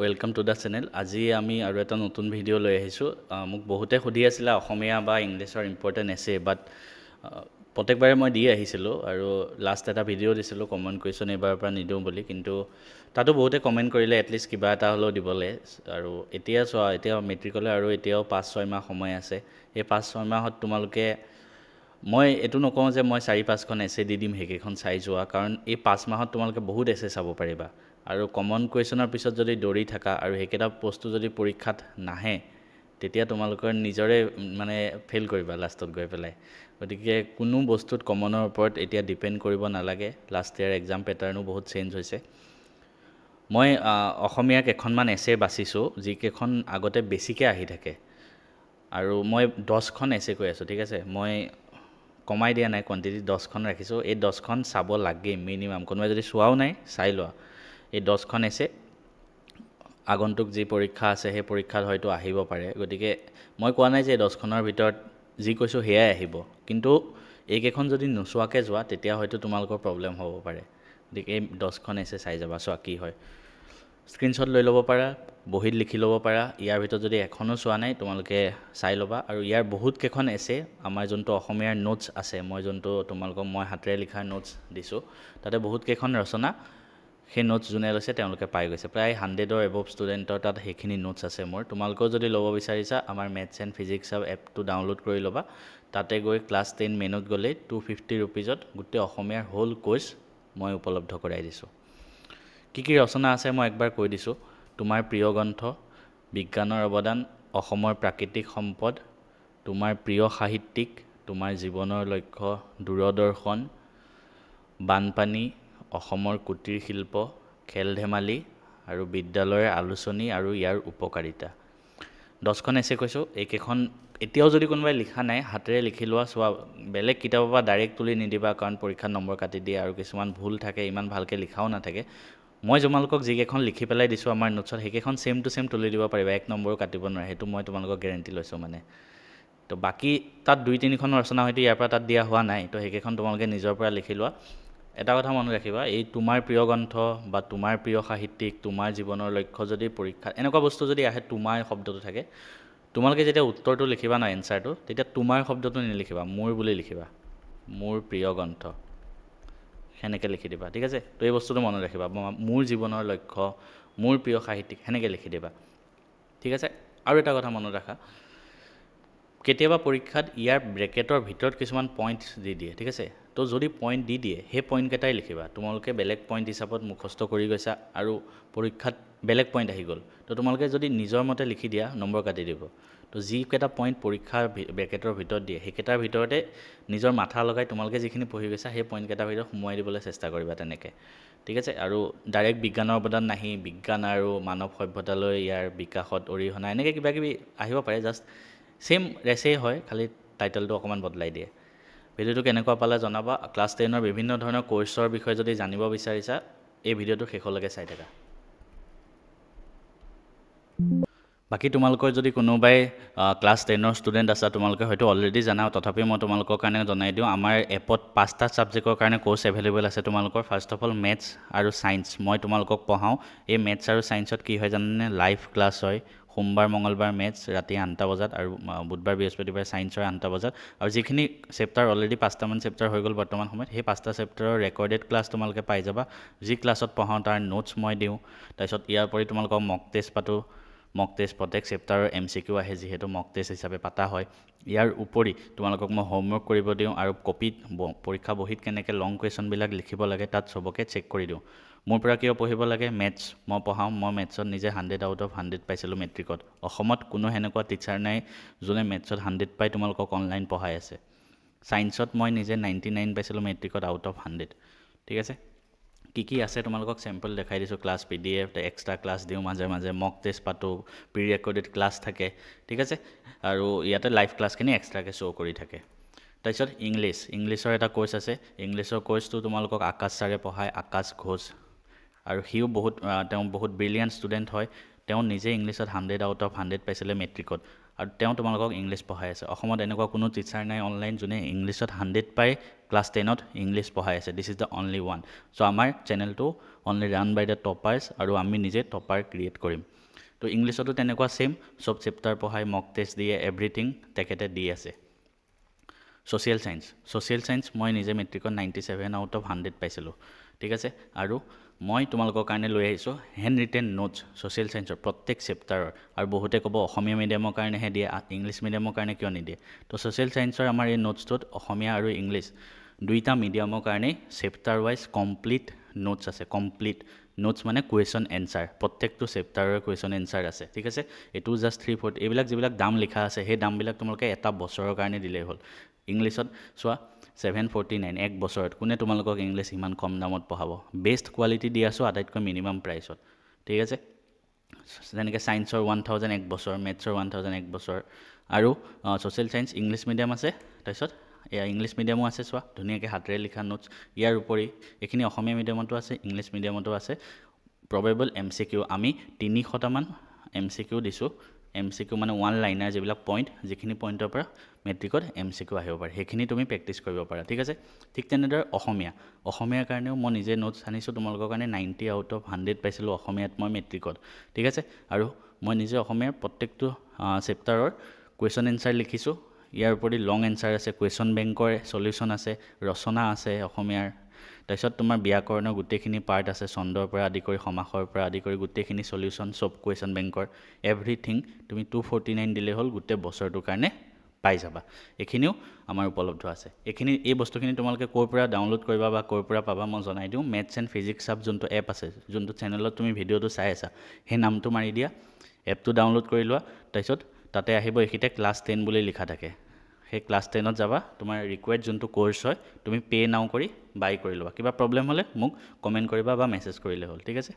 Welcome to the channel. আজি আমি আৰু এটা নতুন ভিডিঅ' লৈ আহিছোঁ। মোক বহুতে সুধি আছিলে অসমীয়া বা ইংলিছৰ ইম্পৰ্টেণ্ট এছে, বাট প্ৰত্যেকবাৰে মই দি আহিছিলোঁ আৰু লাষ্ট এটা ভিডিঅ' দিছিলোঁ কমন কুৱেশ্যন এইবাৰৰ পৰা নিদিওঁ বুলি, কিন্তু তাতো বহুতে কমেণ্ট কৰিলে এটলিষ্ট কিবা এটা হ'লেও দিবলৈ। আৰু এতিয়া চোৱা, এতিয়া মেট্ৰিকলৈ আৰু এতিয়াও 5-6 মাহ সময় আছে। এই 5-6 মাহত তোমালোকে, মই এইটো নকওঁ যে মই 4-5খন এছে দি দিম সেইকেইখন চাই যোৱা, কাৰণ এই 5 মাহত তোমালোকে বহুত এছে চাব পাৰিবা। আৰু কমন কুৱেশ্যনৰ পিছত যদি দৌৰি থাকা আৰু সেইকেইটা বস্তু যদি পৰীক্ষাত নাহে, তেতিয়া তোমালোকৰ নিজৰে মানে ফেইল কৰিবা লাষ্টত গৈ পেলাই। গতিকে কোনো বস্তুত কমনৰ ওপৰত এতিয়া ডিপেণ্ড কৰিব নালাগে। লাষ্ট ইয়াৰ এক্সাম পেটাৰ্ণো বহুত চেঞ্জ হৈছে। মই অসমীয়া কেইখনমান এছে বাচিছোঁ, যিকেইখন আগতে বেছিকৈ আহি থাকে। আৰু মই 10খন এছে কৈ আছোঁ, ঠিক আছে? মই কমাই দিয়া নাই, কোৱান্টিটি 10খন ৰাখিছোঁ। এই 10খন চাব লাগে মিনিমাম। কোনোবাই যদি চোৱাও নাই, চাই লোৱা। এই 10খন এছে আগন্তুক যি পৰীক্ষা আছে সেই পৰীক্ষাত হয়তো আহিব পাৰে। গতিকে মই কোৱা নাই যে 10খনৰ ভিতৰত যি কৈছোঁ সেয়াই আহিব, কিন্তু এইকেইখন যদি নোচোৱাকৈ যোৱা তেতিয়া হয়তো তোমালোকৰ প্ৰব্লেম হ'ব পাৰে। গতিকে এই 10খন এছে চাই যাবা, চোৱা কি হয়। স্ক্ৰীনশ্বট লৈ ল'ব পাৰা, বহীত লিখি ল'ব পাৰা। ইয়াৰ ভিতৰত যদি এখনো চোৱা নাই তোমালোকে চাই ল'বা। আৰু ইয়াৰ বহুতকেইখন এছে আমাৰ যোনটো অসমীয়াৰ নোটছ আছে, মই যোনটো তোমালোকক মই হাতেৰে লিখা নোটছ দিছোঁ, তাতে বহুতকেইখন ৰচনা সেই নোটছ যোনে লৈছে তেওঁলোকে পাই গৈছে। প্ৰায় 100ৰ এবভ ষ্টুডেণ্টৰ তাত সেইখিনি নোটছ আছে মোৰ। তোমালোকেও যদি ল'ব বিচাৰিছা, আমাৰ মেথছ এণ্ড ফিজিক্সৰ এপটো ডাউনলোড কৰি ল'বা। তাতে গৈ ক্লাছ 10 মেনুত গ'লেই 250 ৰুপিজত গোটেই অসমীয়াৰ হোল কোৰ্চ মই উপলব্ধ কৰাই দিছোঁ। কি কি ৰচনা আছে মই একবাৰ কৈ দিছোঁ। তোমাৰ প্ৰিয় গ্ৰন্থ, বিজ্ঞানৰ অৱদান, অসমৰ প্ৰাকৃতিক সম্পদ, তোমাৰ প্ৰিয় সাহিত্যিক, তোমাৰ জীৱনৰ লক্ষ্য, দূৰদৰ্শন, বানপানী, অসমৰ কুটিৰ শিল্প, খেল ধেমালি আৰু বিদ্যালয়ৰ আলোচনী আৰু ইয়াৰ উপকাৰিতা। 10খন এছে কৈছোঁ। এইকেইখন এতিয়াও যদি কোনোবাই লিখা নাই, হাতেৰে লিখি লোৱা। চোৱা, বেলেগ কিতাপৰ পৰা ডাইৰেক্ট তুলি নিদিবা, কাৰণ পৰীক্ষাত নম্বৰ কাটি দিয়ে আৰু কিছুমান ভুল থাকে, ইমান ভালকৈ লিখাও নাথাকে। মই তোমালোকক যিকেইখন লিখি পেলাই দিছোঁ আমাৰ নোটছত, সেইকেইখন ছেম টু ছেম তুলি দিব পাৰিবা, 1 নম্বৰো কাটিব নোৱাৰে। সেইটো মই তোমালোকক গেৰেণ্টি লৈছোঁ মানে। তো বাকী তাত 2-3খন ৰচনা হয়তো ইয়াৰ পৰা তাত দিয়া হোৱা নাই, তো সেইকেইখন তোমালোকে নিজৰ পৰা লিখি লোৱা। এটা কথা মনত ৰাখিবা, এই তোমাৰ প্ৰিয় গ্ৰন্থ বা তোমাৰ প্ৰিয় সাহিত্যিক, তোমাৰ জীৱনৰ লক্ষ্য যদি পৰীক্ষা এনেকুৱা বস্তু যদি আহে, তোমাৰ শব্দটো থাকে, তোমালোকে যেতিয়া উত্তৰটো লিখিবা ন, এনচাৰটো, তেতিয়া তোমাৰ শব্দটো নিলিখিবা, মোৰ বুলি লিখিবা। মোৰ প্ৰিয় গ্ৰন্থ সেনেকৈ লিখি দিবা, ঠিক আছে? তো এই বস্তুটো মনত ৰাখিবা, মোৰ জীৱনৰ লক্ষ্য, মোৰ প্ৰিয় সাহিত্যিক, সেনেকৈ লিখি দিবা, ঠিক আছে? আৰু এটা কথা মনত ৰাখা, কেতিয়াবা পৰীক্ষাত ইয়াৰ ব্ৰেকেটৰ ভিতৰত কিছুমান পইণ্ট দি দিয়ে, ঠিক আছে? তো যদি পইণ্ট দি দিয়ে, সেই পইণ্টকেইটাই লিখিবা। তোমালোকে বেলেগ পইণ্ট হিচাপত মুখস্থ কৰি গৈছা আৰু পৰীক্ষাত বেলেগ পইণ্ট আহি গ'ল, তো তোমালোকে যদি নিজৰ মতে লিখি দিয়া, নম্বৰ কাটি দিব। তো যিকেইটা পইণ্ট পৰীক্ষাৰ ব্ৰেকেটৰ ভিতৰত দিয়ে, সেইকেইটাৰ ভিতৰতে নিজৰ মাথা লগাই তোমালোকে যিখিনি পঢ়ি গৈছা সেই পইণ্টকেইটাৰ ভিতৰত সোমোৱাই দিবলৈ চেষ্টা কৰিবা তেনেকৈ, ঠিক আছে? আৰু ডাইৰেক্ট বিজ্ঞানৰ অৱদান নাহি, বিজ্ঞান আৰু মানৱ সভ্যতালৈ ইয়াৰ বিকাশত অৰিহণা, এনেকৈ কিবাকিবি আহিব পাৰে। জাষ্ট ছেম ৰেচেই হয়, খালি টাইটেলটো অকণমান বদলাই দিয়ে। ভিডিঅ'টো কেনেকুৱা পালে জনাবা। ক্লাছ 10ৰ বিভিন্ন ধৰণৰ কোৰ্চৰ বিষয়ে যদি জানিব বিচাৰিছা, এই ভিডিঅ'টো শেষলৈকে চাই থাকা। বাকী তোমালোকৰ যদি কোনোবাই ক্লাছ 10ৰ ষ্টুডেণ্ট আছা, তোমালোকে হয়তো অলৰেডি জানা, তথাপিও মই তোমালোকৰ কাৰণে জনাই দিওঁ। আমাৰ এপত 5টা ছাবজেক্টৰ কাৰণে কোৰ্চ এভেইলেবল আছে তোমালোকৰ। ফাৰ্ষ্ট অফ অল মেথছ আৰু ছায়েন্স মই তোমালোকক পঢ়াওঁ। এই মেথছ আৰু ছায়েন্সত কি হয় জানানে, লাইভ ক্লাছ হয়। সোমবাৰ মঙলবাৰ মেথছ ৰাতি 8টা বজাত আৰু বুধবাৰ বৃহস্পতিবাৰ ছায়েন্সৰ 8টা বজাত। আৰু যিখিনি চেপ্টাৰ অলৰেডি 5টামান চেপ্টাৰ হৈ গ'ল বৰ্তমান সময়ত, সেই 5টা চেপ্টাৰৰ ৰেকৰ্ডেড ক্লাছ তোমালোকে পাই যাবা। যি ক্লাছত পঢ়াওঁ তাৰ নোটছ মই দিওঁ। তাৰপিছত ইয়াৰ উপৰি তোমালোকক মক টেষ্ট পাতোঁ। মক টেষ্ট প্ৰত্যেক চেপ্টাৰৰ MCQ আহে, যিহেতু মক টেষ্ট হিচাপে পাতা হয়। ইয়াৰ উপৰি তোমালোকক মই হোমৱৰ্ক কৰিব দিওঁ আৰু কপিত পৰীক্ষা বহীত কেনেকৈ লং কুৱেশ্যনবিলাক লিখিব লাগে তাত চবকে চেক কৰি দিওঁ। মোৰ পৰা কিয় পঢ়িব লাগে, মেথছ মই পঢ়াওঁ। মই মেথছত নিজে 100/100 পাইছিলোঁ মেট্ৰিকত। অসমত কোনো সেনেকুৱা টিচাৰ নাই যোনে মেথছত 100 পাই তোমালোকক অনলাইন পঢ়াই আছে। ছায়েন্সত মই নিজে 99 পাইছিলোঁ মেট্ৰিকত আউট অফ 100, ঠিক আছে? কি কি আছে তোমালোকক চেম্পল দেখাই দিছোঁ। ক্লাছ PDF, এক্সট্ৰা ক্লাছ দিওঁ মাজে মাজে, মক টেষ্ট পাতোঁ, প্ৰি ৰেকৰ্ডেড ক্লাছ থাকে, ঠিক আছে? আৰু ইয়াতে লাইভ ক্লাছখিনি এক্সট্ৰাকৈ শ্ব' কৰি থাকে। তাৰপিছত ইংলিছৰ এটা কোৰ্চ আছে। ইংলিছৰ কোৰ্চটো তোমালোকক আকাশ ছাৰে পঢ়ায়, আকাশ ঘোষ। আৰু তেওঁ বহুত ব্ৰিলিয়াণ্ট ষ্টুডেণ্ট হয়। তেওঁ নিজে ইংলিছত 100 আউট অফ 100 পাইছিলে মেট্ৰিকত আৰু তেওঁ তোমালোকক ইংলিছ পঢ়াই আছে অসমত এনেকুৱা কোনো টিচাৰ নাই অনলাইন যোনে ইংলিছত 100 পাই ক্লাছ 10ত ইংলিছ পঢ়াই আছে this is the only one চ' আমাৰ চেনেলটো অনলি ৰান বাই দ্য টপাৰ্ছ আৰু আমি নিজে টপাৰ ক্ৰিয়েট কৰিম তো ইংলিছতো তেনেকুৱা সেম সব চেপ্টাৰ পঢ়াই মক টেষ্ট দিয়ে এভৰিথিং তেখেতে দি আছে ছ'চিয়েল চায়েন্স মই নিজে মেট্ৰিকত 97 আউট অফ 100 পাইছিলোঁ ঠিক আছে আৰু মই তোমালোকৰ কাৰণে লৈ আহিছোঁ হেণ্ড ৰিটেন নোটছ ছ'চিয়েল চায়েন্সৰ প্ৰত্যেক চেপ্টাৰৰ আৰু বহুতে ক'ব অসমীয়া মিডিয়ামৰ কাৰণেহে দিয়ে ইংলিছ মিডিয়ামৰ কাৰণে কিয় নিদিয়ে তো ছ'চিয়েল চায়েন্সৰ আমাৰ এই নোটছটোত অসমীয়া আৰু ইংলিছ দুইটা মিডিয়ামৰ কাৰণে চেপ্টাৰ ৱাইজ কমপ্লিট নোটছ আছে কমপ্লিট নোটছ মানে কুৱেশ্যন এনচাৰ প্ৰত্যেকটো চেপ্টাৰৰ কুৱেশ্যন এনচাৰ আছে ঠিক আছে এইটো জাষ্ট 340 এইবিলাক যিবিলাক দাম লিখা আছে সেই দামবিলাক তোমালোকে এটা বছৰৰ কাৰণে দিলেই হ'ল ইংলিছত চোৱা 749 এক বছৰত কোনে তোমালোকক ইংলিছ ইমান কম দামত পঢ়াব বেষ্ট কোৱালিটি দি আছোঁ আটাইতকৈ মিনিমাম প্ৰাইচত ঠিক আছে যেনেকৈ ছায়েন্সৰ 1000 এক বছৰ মেথছৰ 1000 এক বছৰ আৰু ছ'চিয়েল চায়েন্স ইংলিছ মিডিয়াম আছে তাৰপিছত এয়া ইংলিছ মিডিয়ামো আছে চোৱা ধুনীয়াকৈ হাতেৰে লিখা নোটছ ইয়াৰ উপৰি এইখিনি অসমীয়া মিডিয়ামতো আছে ইংলিছ মিডিয়ামতো আছে প্ৰবেবল MCQ আমি 300টামান MCQ দিছোঁ MCQ মানে ওৱান লাইনাৰ যিবিলাক পইণ্ট যিখিনি পইণ্টৰ পৰা মেট্ৰিকত MCQ আহিব পাৰে সেইখিনি তুমি প্ৰেক্টিছ কৰিব পাৰা ঠিক আছে ঠিক তেনেদৰে অসমীয়াৰ কাৰণেও মই নিজে নোটছ আনিছোঁ তোমালোকৰ কাৰণে 90 আউট অফ 100 পাইছিলোঁ অসমীয়াত মই মেট্ৰিকত ঠিক আছে আৰু মই নিজে অসমীয়াৰ প্ৰত্যেকটো চেপ্টাৰৰ কুৱেশ্যন এনচাৰ লিখিছোঁ ইয়াৰ উপৰি লং এনচাৰ আছে কুৱেশ্যন বেংকৰ সলিউশ্যন আছে ৰচনা আছে অসমীয়াৰ তাৰপিছত তোমাৰ ব্যাকৰণৰ গোটেইখিনি পাৰ্ট আছে ছন্দৰ পৰা আদি কৰি সমাসৰ পৰা আদি কৰি গোটেইখিনি সলিউশ্যন চব কুৱেশ্যন বেংকৰ এভৰিথিং তুমি 249 দিলেই হ'ল গোটেই বছৰটোৰ কাৰণে পাই যাবা এইখিনিও আমাৰ উপলব্ধ আছে এই বস্তুখিনি তোমালোকে ক'ৰ পৰা ডাউনলোড কৰিবা বা ক'ৰ পৰা পাবা মই জনাই দিওঁ মেথছ এণ্ড ফিজিক্স চাব যোনটো এপ আছে যোনটো চেনেলত তুমি ভিডিঅ'টো চাই আছা সেই নামটো মাৰি দিয়া এপটো ডাউনলোড কৰি লোৱা তাৰপিছত তাতে আহিব এইখিনিতে ক্লাছ 10 বুলি লিখা থাকে সেই ক্লাছ 10ত যাবা তোমাৰ ৰিকুৱাৰ্ড যোনটো কোৰ্চ হয় তুমি পে নাও কৰি বাই কৰি ল'বা কিবা প্ৰব্লেম হ'লে মোক কমেণ্ট কৰিবা বা মেছেজ কৰিলে হ'ল ঠিক আছে